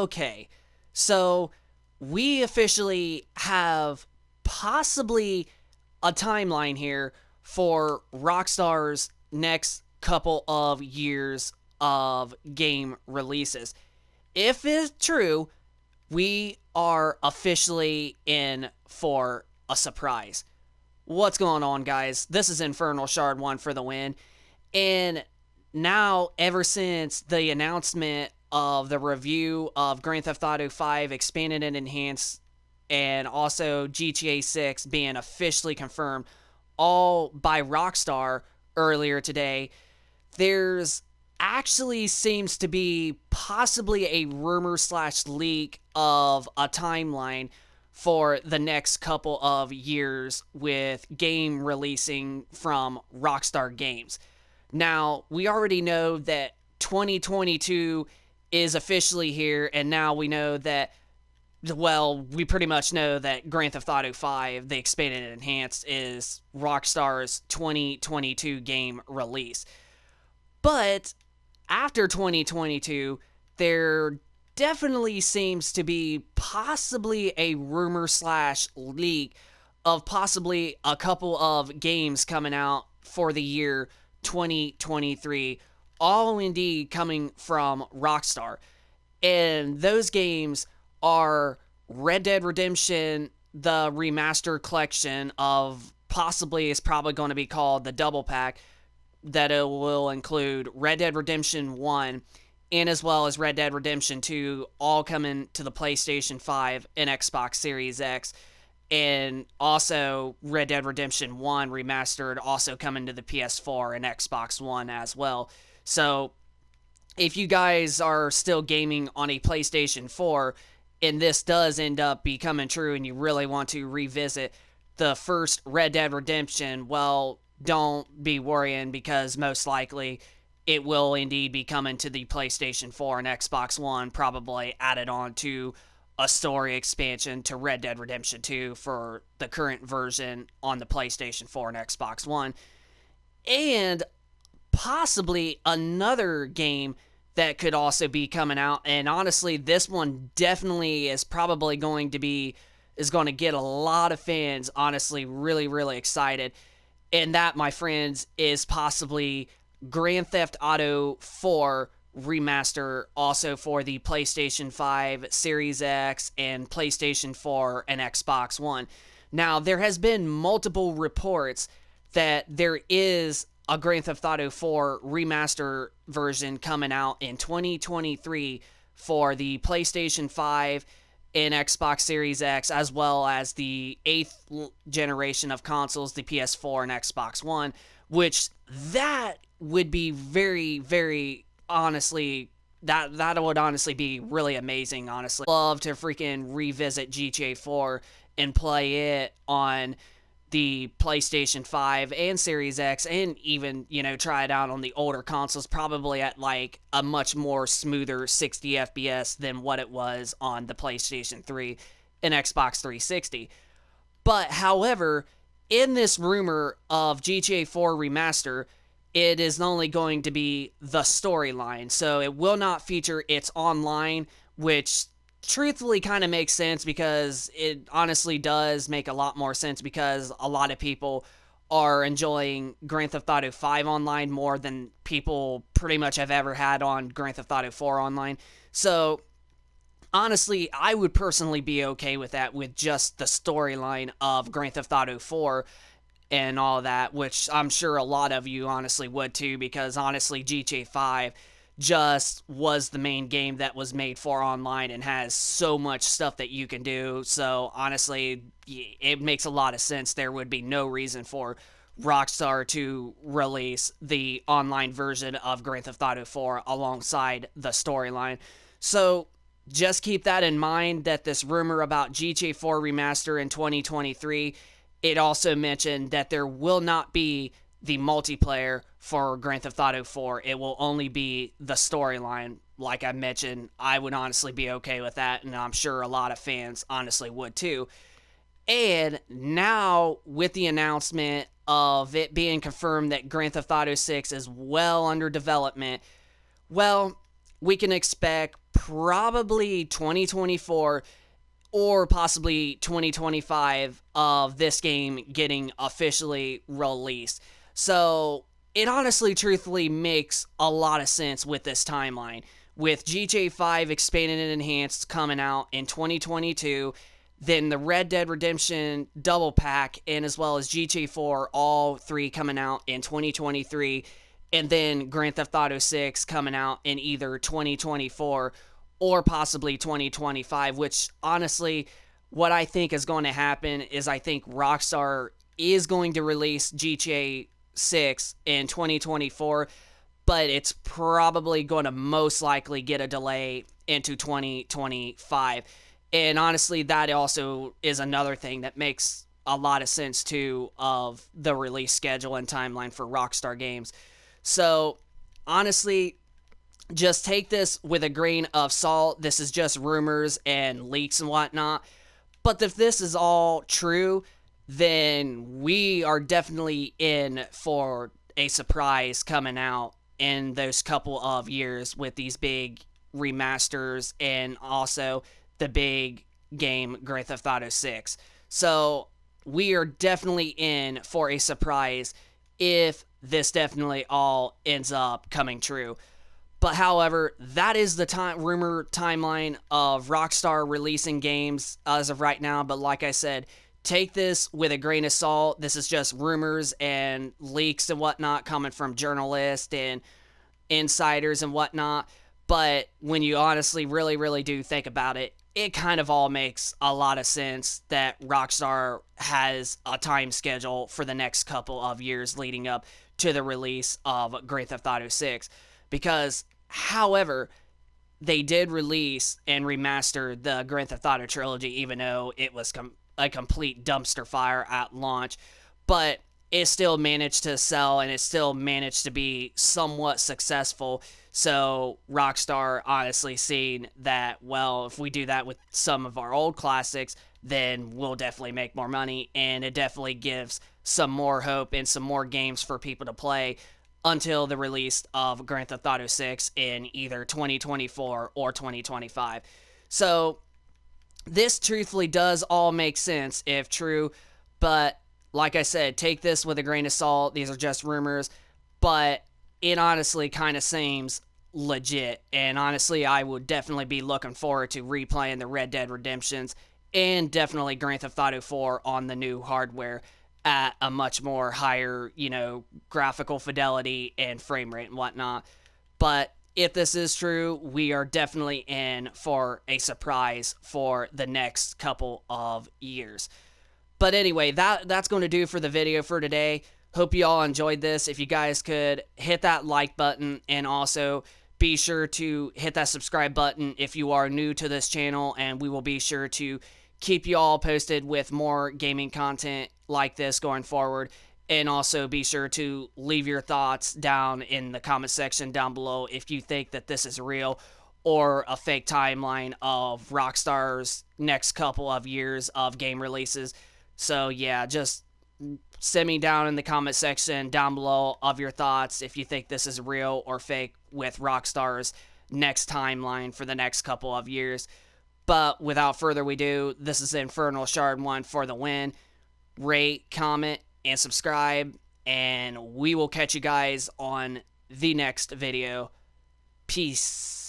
Okay, so we officially have possibly a timeline here for Rockstar's next couple of years of game releases. If it's true, we are officially in for a surprise. What's going on, guys? This is Infernal Shard 1 for the win. And now, ever since the announcement of the review of Grand Theft Auto 5 Expanded and Enhanced, and also GTA 6 being officially confirmed, all by Rockstar earlier today, there's actually seems to be possibly a rumor slash leak of a timeline for the next couple of years with game releasing from Rockstar Games. Now, we already know that 2022 is officially here, and now we know that, well, we pretty much know that Grand Theft Auto 5, the Expanded and Enhanced, is Rockstar's 2022 game release. But after 2022, there definitely seems to be possibly a rumor slash leak of possibly a couple of games coming out for the year 2023, all indeed coming from Rockstar. And those games are Red Dead Redemption, the Remastered collection of possibly is probably going to be called the Double Pack, that it will include Red Dead Redemption 1 and as well as Red Dead Redemption 2, all coming to the PlayStation 5 and Xbox Series X. And also Red Dead Redemption 1 Remastered also coming to the PS4 and Xbox One as well. So if you guys are still gaming on a PlayStation 4 and this does end up becoming true and you really want to revisit the first Red Dead Redemption, well, don't be worrying, because most likely it will indeed be coming to the PlayStation 4 and Xbox One, probably added on to a story expansion to Red Dead Redemption 2 for the current version on the PlayStation 4 and Xbox One. And possibly another game that could also be coming out, and honestly, this one definitely is probably going to get a lot of fans, honestly, really, really excited. And that, my friends, is possibly Grand Theft Auto 4 Remaster, also for the PlayStation 5, Series X, and PlayStation 4 and Xbox One. Now, there has been multiple reports that there is a Grand Theft Auto 4 Remaster version coming out in 2023 for the PlayStation 5 and Xbox Series X, as well as the 8th generation of consoles, the PS4 and Xbox One, which that would be very, very, honestly, that would honestly be really amazing, honestly. Love to freaking revisit GTA 4 and play it on the PlayStation 5 and Series X, and even, try it out on the older consoles, probably at like a much more smoother 60 FPS than what it was on the PlayStation 3 and Xbox 360. But however, in this rumor of GTA 4 Remaster, it is only going to be the storyline, so it will not feature its online, which truthfully kind of makes sense, because it honestly does make a lot more sense, because a lot of people are enjoying Grand Theft Auto 5 online more than people pretty much have ever had on Grand Theft Auto 4 online. So honestly, I would personally be okay with that, with just the storyline of Grand Theft Auto 4 and all that, which I'm sure a lot of you honestly would too, because honestly, GTA 5 just was the main game that was made for online and has so much stuff that you can do. So honestly, it makes a lot of sense. There would be no reason for Rockstar to release the online version of Grand Theft Auto 4 alongside the storyline. So just keep that in mind, that this rumor about GTA 4 Remaster in 2023, it also mentioned that there will not be the multiplayer for Grand Theft Auto 4. It will only be the storyline. Like I mentioned, I would honestly be okay with that, and I'm sure a lot of fans honestly would too. And now, with the announcement of it being confirmed that Grand Theft Auto 6 is well under development, well, we can expect probably 2024 or possibly 2025 of this game getting officially released. So it honestly, truthfully makes a lot of sense with this timeline. With GTA 5 expanded and enhanced coming out in 2022, then the Red Dead Redemption double pack, and as well as GTA 4, all three coming out in 2023, and then Grand Theft Auto 6 coming out in either 2024 or possibly 2025, which honestly, what I think is going to happen is I think Rockstar is going to release GTA 6 in 2024, but it's probably going to most likely get a delay into 2025. And honestly, that also is another thing that makes a lot of sense too of the release schedule and timeline for Rockstar games. So honestly, just take this with a grain of salt. This is just rumors and leaks and whatnot. But if this is all true, then we are definitely in for a surprise coming out in those couple of years with these big remasters and also the big game Grand Theft Auto 6. So we are definitely in for a surprise if this definitely all ends up coming true. But however, that is the rumor timeline of Rockstar releasing games as of right now. But like I said, take this with a grain of salt. This is just rumors and leaks and whatnot coming from journalists and insiders and whatnot. But when you honestly really do think about it, it kind of all makes a lot of sense that Rockstar has a time schedule for the next couple of years leading up to the release of Grand Theft Auto 6. Because, however, they did release and remaster the Grand Theft Auto trilogy, even though it was a complete dumpster fire at launch. But it still managed to sell and it still managed to be somewhat successful. So Rockstar honestly seen that, well, if we do that with some of our old classics, then we'll definitely make more money, and it definitely gives some more hope and some more games for people to play until the release of Grand Theft Auto 6 in either 2024 or 2025. So this truthfully does all make sense if true, but like I said, take this with a grain of salt. These are just rumors, but it honestly kind of seems legit. And honestly, I would definitely be looking forward to replaying the Red Dead Redemptions and definitely Grand Theft Auto 4 on the new hardware at a much more higher, graphical fidelity and frame rate and whatnot. But if this is true, we are definitely in for a surprise for the next couple of years. But anyway, that's going to do for the video for today. Hope you all enjoyed this. If you guys could hit that like button and also be sure to hit that subscribe button if you are new to this channel, and we will be sure to keep you all posted with more gaming content like this going forward. And also be sure to leave your thoughts down in the comment section down below if you think that this is real or a fake timeline of Rockstar's next couple of years of game releases. So yeah, just send me down in the comment section down below of your thoughts if you think this is real or fake with Rockstar's next timeline for the next couple of years. But without further ado, this is Infernal Shard 1 for the win. Rate, comment, and subscribe, and we will catch you guys on the next video. Peace.